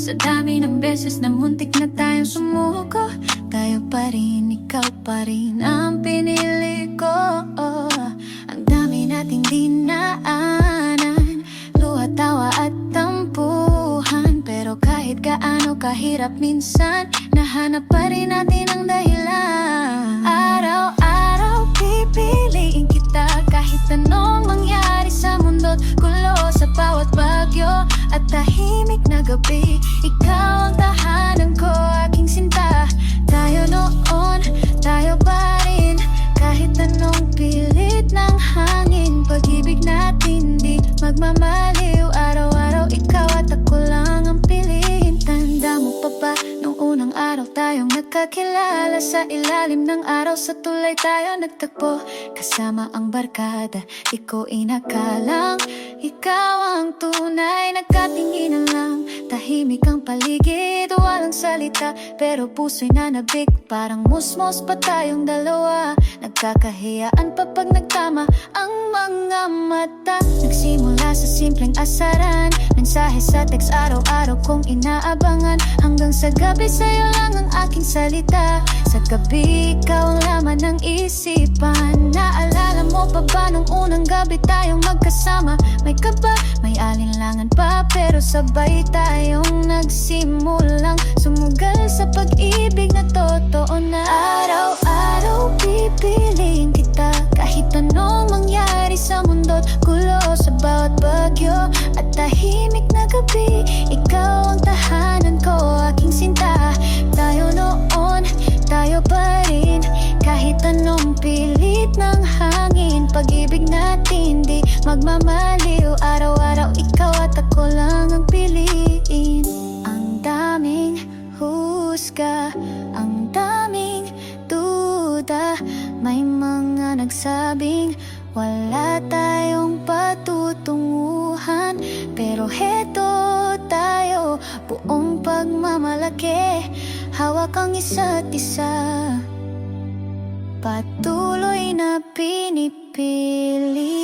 Sa dami ng beses na muntik na tayong sumuko, tayo pa rin, ikaw pa rin ang pinili ko. Ang dami nating dinaanan, luha, tawa at tampuhan. Pero kahit gaano kahirap minsan, nahanap pa rin natin ang dahilan. Araw-araw pipiliin kita, kahit anong mangyari sa mundo't gulo. Sa bawat bagyo at tahimik na gabi, ikaw ang tahanan ko, aking sinta. Tayo noon, tayo pa rin, kahit anong pilit ng hangin. Pag-ibig natin di magmamaliw, araw-araw ikaw at ako lang ang piliin. Tanda mo pa ba, nung unang araw tayong nagkakilala, sa ilalim ng araw sa tulay tayo nagtagpo. Kasama ang barkada, di ko inakalang ikaw ang tunay. Nagkatinginan lang, tahimik ang paligid, walang salita, pero puso'y nanabik. Parang musmos pa tayong dalawa, nagkakahiyaan pa pag nagtama ang mga mata. Nagsimula sa simpleng asaran, mensahe sa text araw-araw kong inaabangan. Hanggang sa gabi sa'yo lang ang aking salita, sa gabi ikaw ang laman ng isipan. Naalala mo pa ba nung unang gabi tayong magkasama? May kaba, may alinlangan pa, pero sabay tayong nagsimulang sumugal sa pag-ibig na totoo na. Araw-araw pipiliin kita, kahit anong mangyari sa mundo't gulo. Sa bawat bagyo at tahimik na gabi, ikaw ang tahanan ko, aking sinta. Tayo noon, tayo pa rin, kahit anong pilit ng hangin. Pag-ibig natin di magmamaliw, araw-araw ikaw at ako lang ang piliin. Ang daming husga, ang daming duda, may mga nagsabing wala tayong patutunguhan. Pero heto tayo, buong pagmamalaki, hawak ang isa't isa, patuloy na pinipili.